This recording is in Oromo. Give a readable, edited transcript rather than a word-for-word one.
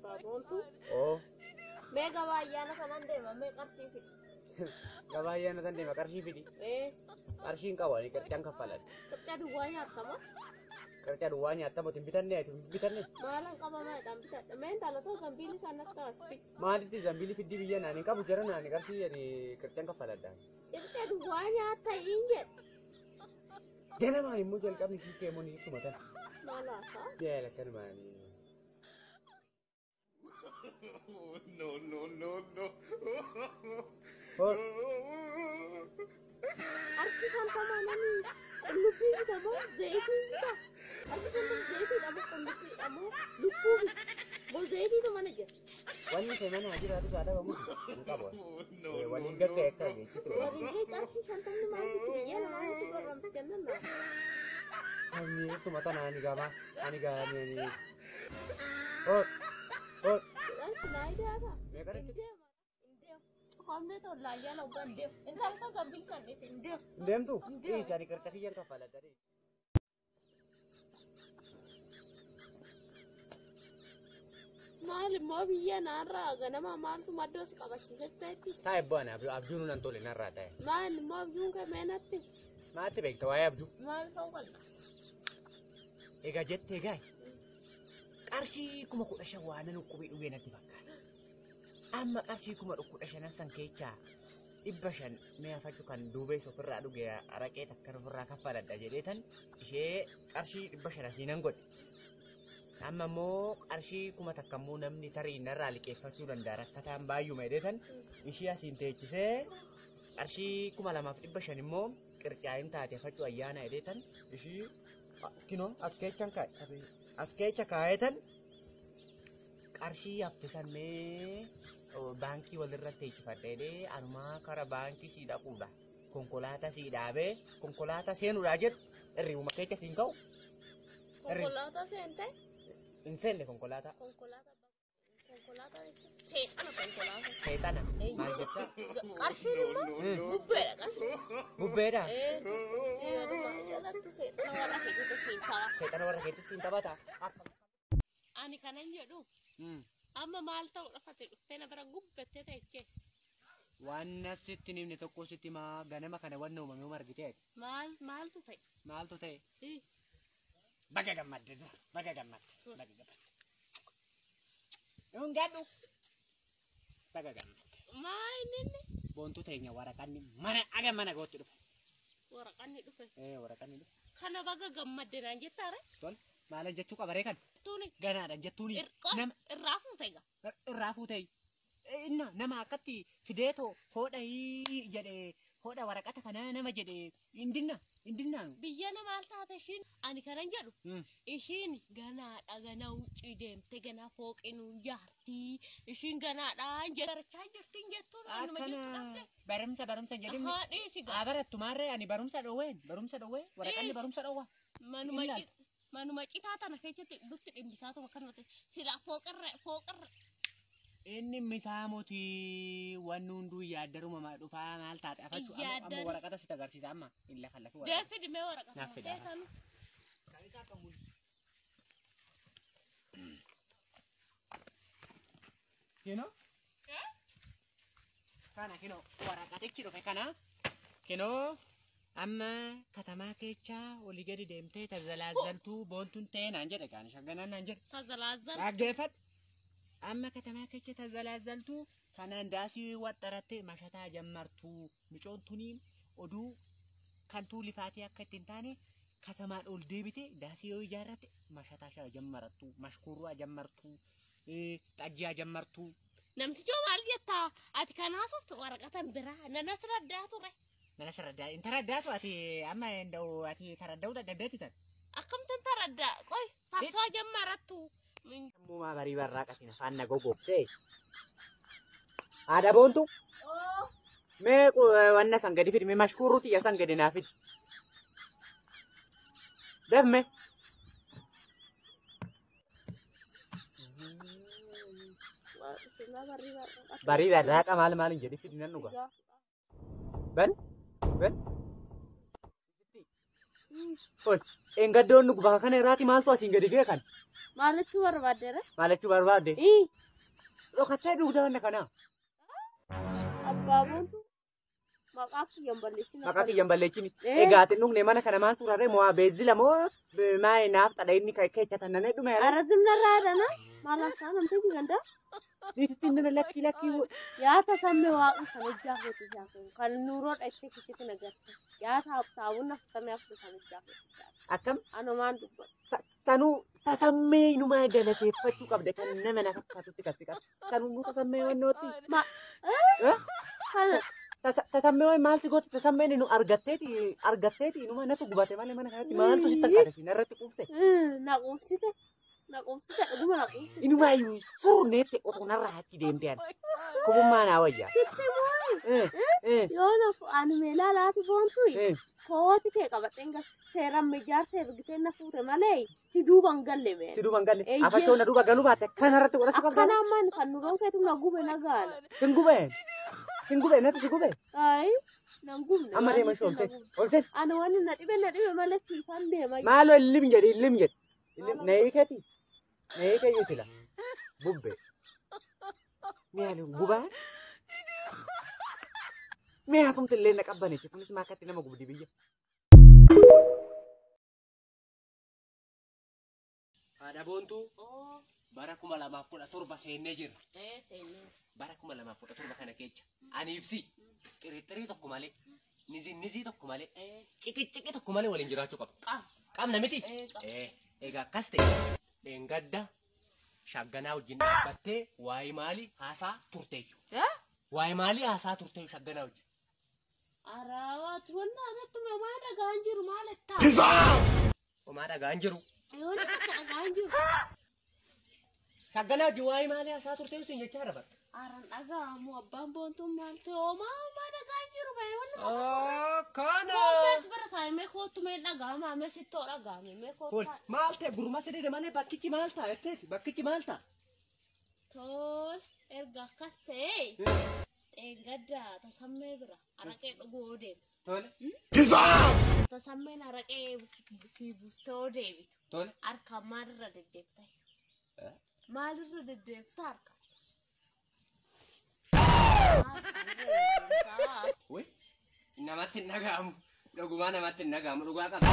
Babontu. Oh. Mega baay'ana kanan deema mee qarshii fidi. Gabaayyaa tan deema qarshii fidi. Qarshiin qaba ni qarshii kaffalan. Qarshii duwwaa nyaattama. Qarshii duwwaa nyaattama timbitanne timbitanne. Maalan qaba mee dhambitadha. Mee intala zambiili sanas taasisi. Maalitti zambiili fiddi biyya naani qabu jara naani qarshii ani qarshii kaffaladha. Qarshii duwwaa nyaatta hin jedhu. Ganama immoo jalqabni fiikee muni tumatan. Maalaasa? Jaala kanmaani. No. Arki kan sama nani lupi kita mo zaiti kita. Arki kan zaiti kamu kondisi kamu lupu. Mau zaiti itu mana aja? Wani saya mana aja ada kamu. Buka bos. Wani gede eksa gitu. Wani gede arki kan sama mana sih? Ya nama itu orang sekian lah. Ani itu mata nani gama. Ani gani. Oh. Naik dia apa? Mereka India. हमने तो लाया ना ऊपर इंडिया इंसान का कभी करने से India Dem tu. Cari kerja kian kafala dari. Mal mau biaya nara, gana mal tu mados kabaci seperti. Saya buana abjunu nanti le narra tay. Mal mau juga menati. Mati baik tawai abju. Mal kau kan? Ega jette gai. Qarshii kuma kudha shan waanan ukkubee dhugee natti fakkaata. Amma qarshii kuma kudha shanan san keessaa 500 mi'a faccu kan duubee ofirraa dhugee araqee takka ofirraa kaffaladha jedhee tan ishee qarshii 500 asiinan godhe. Amma immoo qarshii kuma takka immoo namni tarii narraa liqeeffachuu danda'a rakkataan baay'uma jedhee tan ishee asiin teechisee qarshii 2500 immoo qircaayin taate faccu ayyaana jedhee tan ishee kinoo as keechan kaa'e. Askecha kaetan qarshii haftisan mee baankii walirra teechifadhee anuma kara baankii si dhaquudha. Konkolaataa si dhaabee konkolaataa seenuudhaa jedhu hirriibuma keessa siin ka'u. Konkolaataa seente? Hin seenne konkolaataa. Konkolaataa seexana konkolaataa. Seexana maal jettaa? Qarshii immoo bubbeedha qarshii. Bubbeedha? Jalatti seexana warra keetitti siin tapha. Seexana warra keetitti siin taphata? Ani kanan jedhu amma maal ta'u dhafate dhuftee na bira gubbattee teessee. Waan asitti nimni tokko sitti maa ganama kana waan uumamee margitee? Maaltu ta'e? Maaltu ta'e? Baga gammadde dur, baga gammadde. Enggadu. Baga gammadde. Maalinni? Boontu teenya waraqanni mana aga mana gootti dhufe. Waraqanni dhufe? Waraqanni dhufe. Kana baga gammadde naan jettaare? Tol, maala jechuu qabaree kan? Tuuni. Ganaadhaan jettuuni. Irraa fuutee gaa? Irraa fuutee. Nama akkatti fideetoo hodhii jedhee hodha waraqata kana nama jedhee indinnaan. Biyya namaal taate ishiin ani kanan jedhu ishiin ganaadha ganaa wuccii deemte ganaa fooqinuu jaartii ishiin ganaadhaan jedharachaa jirtiin jettuun akkana barumsa jedhimi. Haa dhiisi gaa. Barattu maarree ani barumsa dhowween waraqanni barumsa dhowwa. Manuma citaa tana keessatti dutti dhimbisaa ta'u akkanumatti silaa fooqirra. Inni misaamuti waan hunduu yaaddaruma maa dhufaa maal taate afachu amma waraqata si agarsiisa amma illa kallafi waraqata. Deefidi mee waraqata. Naffida. Kino? Kana kino waraqatichi dhufe kana kino amma katamaa keechaa olii gadi deemtee tazalaazaltuu boontuun ta'e naan jedhe gaani shagganaan naan jedhe. Tazalaazal. Dhaggeeffadhu. Amma katamaa keessa tazalaazaltu kanaan daasii waxxaratte mashataa jammartu micoon tuni oduu kantuu lifaatii akka ittiin taane katamaan ol deebite daasii yoo ijaarratte mashataa jammartu mashkuuruu jammartu xajjii jammartu. Namtichi maal jettaa ati kanaasuuf waraqatan biraa nana sirraddaa ture. Nana sirraddaa intaraddaatu ati amma enda'u ati taradda'uu dadhabdeeti tan. Akkamtan taraddaa qoy taasoo jammarattu. Muma bari barraaqatiin afaan na gogoogtee. Haadha boontu. Mee wanna san gadi fidi mee mashkuuruuti ya san gadi naa fidi. Deemme. Bari barraaqa maal hin jedhi fidi nan dhuga. Ben. Ol engaddoon nu gubaa kana irraati maaltu asiin gadi ga'e kan? Maaltu barbaadeera? Maalachuu barbaadde? Ii. Dhokattee dugda wanna kana. Abbaa boontu maqaa kiyyan balleessina. Maqaa kiyyan balleessini. Egaa ati dhugne mana kana maaltu rarree mo'aa beezila moo maa'ee naaf xadha inni keechatan nanee dhume. Arazimna raadana maal akka namtee ganda. Niititti inni lakkii. Yaata samme waaqa kan ijaaffatu jaafu kan nuuroo dhaqxee kisitti nagarta. Yaata saabuna samme aftu kan ijaaffatu. Akkam anumaan dubbatu. Sanuu tasammee inumaa galateeffachuu qabda kan nama na fakkaatutti qabsiqas. Sanuu tasammee wannooti. Tasammee waan maalti gootu tasammeen nu argatteeti inuma natu gubate malee mana kanatti maaltu sitti akkadasi narratti quufte. Naquufsite dhuguma naquufsite. Inumaa iyyuu suurneetti otoo narraa achi deemte ani. Kubummaa naa wayyaa. Sitti moo yoo nafu ani meelaa laati boontu kooti kee qabateen seeraan mijaarsa ergitee na fuute malee si duuban galle mee. Si duuban galle. Afachoo na duuba galuu baatte kanarratti godhachuu qabda. Akkanaa ammaan kan nuroon keetu na gube na gaala. Sin gube natti si gube. Ay nan gubne. Amma deema ishee olseen. Ani waan na dhibe malee siifan deema. Maaloo illim jedhi. Na hiikeeti. Na hiikeeyyuu sila. Bubbe. Miyaalu gubaa. Miyaa tumte illee na qabbaneeti kunis maakatti nama gubdi biyya. Haadha boontuu bara 2017 seennee jirra. Seennee. Bara 2017 kana keessa ani ibsi xirixirii tokko malee nizii tokko malee ciqici tokko malee waliin jiraachuu qabna. Qabna miti. Egaa akkas ta'e dheengadda shagganaa wajjin dhaabbattee waa'ee maalii haasaa turteeyyu. Waa'ee maalii haasaa turteeyyu shagganaa wajjin. Araawat wanna anatti mamaa dhagaan jiru maalettaa. Homaa dhagaan jiru. Yoo dhagaan jiru. Shagganaa wajjin waa'ee maalii haasaa turteeyyu siin jechaa dha bakka. Aran dhagaamu abbaan boontuun maalte homaa dhagaan jiru ba'ee wanna. Kana. Koophees bara taa'imee kootu mee dhagaama mee sittoo dhagaame mee kootu. Maalte gurma sidii malee bakkichi maal ta'a jetteeti bakkichi maal ta'a. Tol erga akkas ta'e. Gadda tasammee bira araqee dhuguu deebitu. Tole. Tasammeen araqee si buustoo deebitu. Tole. Harka maalirra deddeebita? Maalirra deddeebita harka? Wai, namatti hin dhaga'amu. Dhugumaa namatti hin dhaga'amu dhugaa qaba.